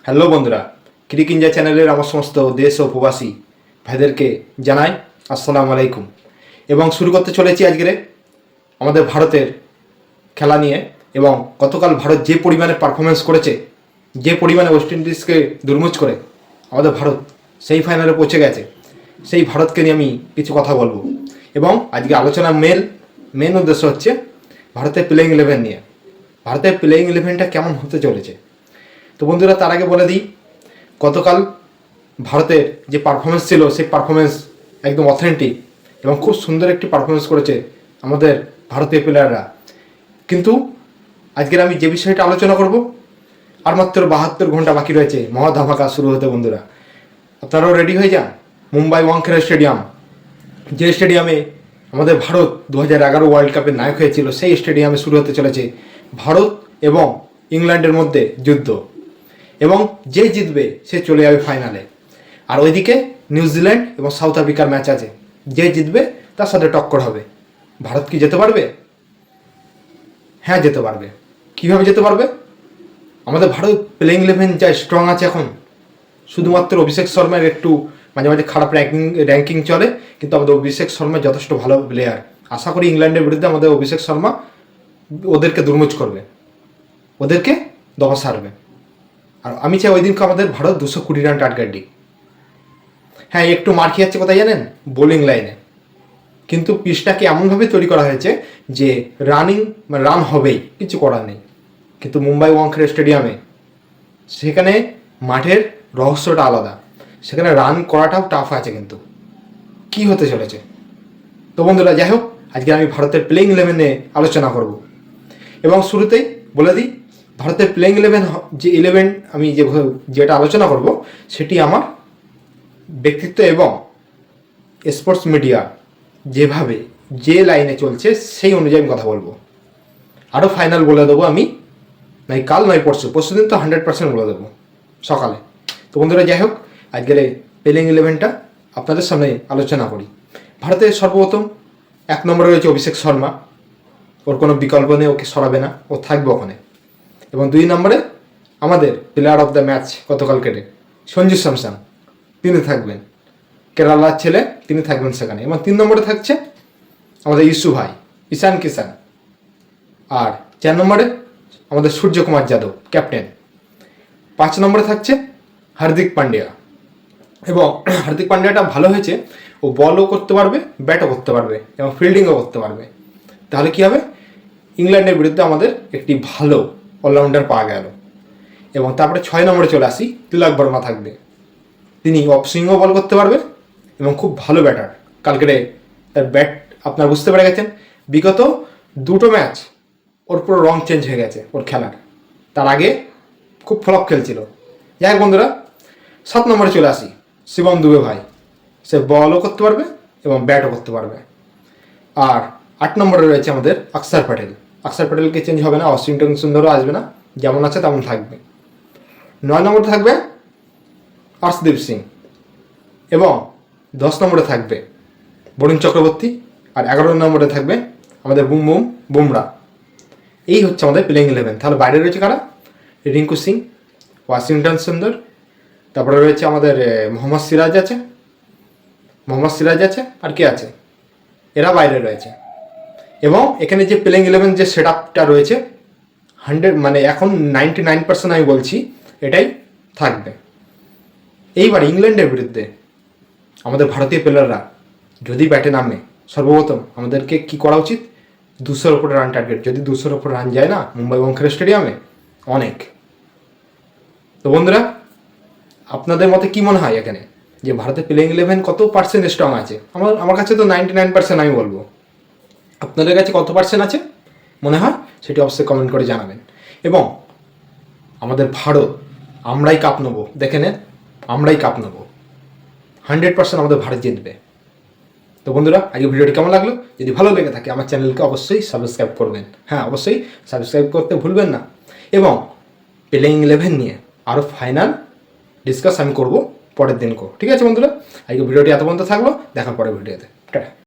Hello বন্ধুরা, ক্রিক India চ্যানেলের আমার সমস্ত দেশ ও প্রবাসী ভাইদেরকে জানাই আসসালামু আলাইকুম। এবং শুরু করতে চলেছি আজকের আমাদের ভারতের খেলা নিয়ে। এবং গতকাল ভারত যে পরিমাণে পারফরমেন্স করেছে, যে পরিমাণে ওয়েস্ট ইন্ডিজকে দুর্মুচ করে আমাদের ভারত সেই ফাইনালে পৌঁছে গেছে, সেই ভারতকে নিয়ে আমি কিছু কথা বলবো। এবং আজকে আলোচনার মেন উদ্দেশ্য হচ্ছে ভারতের প্লেইং ইলেভেন নিয়ে। ভারতের প্লেইং ইলেভেনটা কেমন হতে চলেছে। তো বন্ধুরা, তার আগে বলে দিই, গতকাল ভারতের যে পারফরমেন্স ছিল সেই পারফরমেন্স একদম অথেন্টিক এবং খুব সুন্দর একটি পারফরমেন্স করেছে আমাদের ভারতীয় প্লেয়াররা। কিন্তু আজকের আমি যে বিষয়টা আলোচনা করব, আর মাত্র 72 ঘন্টা বাকি রয়েছে মহা ধামাকা শুরু হতে। বন্ধুরা, আপনারাও রেডি হয়ে যান। মুম্বাই ওয়াংখেড়ে স্টেডিয়াম, যে স্টেডিয়ামে আমাদের ভারত 2011 ওয়ার্ল্ড কাপের নায়ক হয়েছিল, সেই স্টেডিয়ামে শুরু হতে চলেছে ভারত এবং ইংল্যান্ডের মধ্যে যুদ্ধ। এবং যে জিতবে সে চলে যাবে ফাইনালে। আর ওইদিকে নিউজিল্যান্ড এবং সাউথ আফ্রিকার ম্যাচ আছে, যে জিতবে তার সাথে টক্কর হবে। ভারত কি যেতে পারবে? হ্যাঁ, যেতে পারবে। কীভাবে যেতে পারবে? আমাদের ভারত প্লেইং ইলেভেন যা স্ট্রং আছে এখন, শুধুমাত্র অভিষেক শর্মার একটু মাঝে মাঝে খারাপ র্যাঙ্কিং চলে, কিন্তু আমাদের অভিষেক শর্মা যথেষ্ট ভালো প্লেয়ার। আশা করি ইংল্যান্ডের বিরুদ্ধে আমাদের অভিষেক শর্মা ওদেরকে দুর্মুচ করবে, ওদেরকে দমা সারবে। আর আমি চাই ওই দিনকে আমাদের ভারত 220 রান টার্গেট দিক। হ্যাঁ, একটু মার খেয়ে যাচ্ছে কোথায় জানেন? বোলিং লাইনে। কিন্তু পিচটাকে এমনভাবে তৈরি করা হয়েছে যে রান হবেই, কিছু করার নেই। কিন্তু মুম্বাই ওয়াংখেড়ে স্টেডিয়ামে সেখানে মাঠের রহস্যটা আলাদা, সেখানে রান করাটাও টাফ আছে। কিন্তু কি হতে চলেছে? তো বন্ধুরা, যাই হোক, আজকে আমি ভারতের প্লেইং ইলেভেনে আলোচনা করব। এবং শুরুতেই বলে দিই, ভারতের প্লেইং ইলেভেন যে আমি যেটা আলোচনা করব সেটি আমার ব্যক্তিত্ব এবং স্পোর্টস মিডিয়া যেভাবে যে লাইনে চলছে সেই অনুযায়ী আমি কথা বলবো। আরও ফাইনাল বলে দেবো আমি, নয় কাল নয় পরশু দিন তো 100% বলে দেবো সকালে। তো বন্ধুরা, যাই হোক, আজকের প্লেইং ইলেভেনটা আপনাদের সামনে আলোচনা করি। ভারতের সর্বপ্রথম 1 নম্বরে রয়েছে অভিষেক শর্মা। ওর কোনো বিকল্প নেই, ওকে সরাবে না, ও থাকবে ওখানে। এবং 2 নম্বরে আমাদের প্লেয়ার অফ দ্য ম্যাচ গতকাল কেটে সঞ্জু স্যামসন, তিনি থাকবেন। কেরালার ছেলে, তিনি থাকবেন সেখানে। এবং 3 নম্বরে থাকছে আমাদের ঈশান কিষান। আর 4 নম্বরে আমাদের সূর্যকুমার যাদব, ক্যাপ্টেন। 5 নম্বরে থাকছে হার্দিক পান্ডিয়া। এবং হার্দিক পান্ডিয়াটা ভালো হয়েছে, ও বলও করতে পারবে, ব্যাটও করতে পারবে এবং ফিল্ডিংও করতে পারবে। তাহলে কী হবে? ইংল্যান্ডের বিরুদ্ধে আমাদের একটি ভালো অলরাউন্ডার পাওয়া গেল। এবং তারপরে 6 নম্বরে চলে আসি, তিলক বর্মা থাকবে। তিনি অফ সুইংও বল করতে পারবে এবং খুব ভালো ব্যাটার। কালকেরে তার ব্যাট আপনারা বুঝতে পেরে গেছেন। বিগত 2টো ম্যাচ ওর পুরো রং চেঞ্জ হয়ে গেছে ওর খেলার। তার আগে খুব ফ্লপ খেলছিল। যাই হোক বন্ধুরা, 7 নম্বরে চলে আসি, শিবম দুবে ভাই। সে বলও করতে পারবে এবং ব্যাটও করতে পারবে। আর 8 নম্বরে রয়েছে আমাদের অক্ষর প্যাটেলকে চেঞ্জ হবে না, ওয়াশিংটন সুন্দরও আসবে না, যেমন আছে তেমন থাকবে। 9 নম্বরে থাকবে অর্শদীপ সিং। এবং 10 নম্বরে থাকবে বরুণ চক্রবর্তী। আর 11 নম্বরে থাকবে আমাদের বুমরা। এই হচ্ছে আমাদের প্লেইং ইলেভেন। তাহলে বাইরে রয়েছে কারা? রিঙ্কু সিং, ওয়াশিংটন সুন্দর, তারপরে রয়েছে আমাদের মোহাম্মদ সিরাজ আছে, আর কে আছে? এরা বাইরে রয়েছে। এবং এখানে যে প্লেইং ইলেভেন যে সেট আপটা রয়েছে 100 এখন 99% আমি বলছি এটাই থাকবে। এইবার ইংল্যান্ডের বিরুদ্ধে আমাদের ভারতীয় প্লেয়াররা যদি ব্যাটে নামে, সর্বপ্রথম আমাদেরকে কি করা উচিত? 200-র উপরে রান টার্গেট। যদি 200-র উপরে রান যায় না মুম্বাই ওয়াংখেড়ে স্টেডিয়ামে, অনেক। তো বন্ধুরা, আপনাদের মতে কি মনে হয় এখানে যে ভারতের প্লেইং ইলেভেন কত পার্সেন্ট স্ট্রং আছে? আমার কাছে তো 99% আমি বলবো। আপনাদের কাছে কত পার্সেন্ট আছে মনে হয় সেটি অবশ্যই কমেন্ট করে জানাবেন। এবং আমাদের ভারত, আমরাই কাপ নেবো। দেখে নেন, আমরাই কাপ নেবো। 100% আমাদের ভারত জিতবে। তো বন্ধুরা, আজকে ভিডিওটি কেমন লাগলো? যদি ভালো লেগে থাকে আমার চ্যানেলকে অবশ্যই সাবস্ক্রাইব করবেন। হ্যাঁ, অবশ্যই সাবস্ক্রাইব করতে ভুলবেন না। এবং প্লেইং ইলেভেন নিয়ে আরও ফাইনাল ডিসকাস আমি করবো পরের দিন। ঠিক আছে বন্ধুরা, আজকে ভিডিওটি এত পর্যন্ত থাকলো। দেখা পরের ভিডিওতে। টাটা।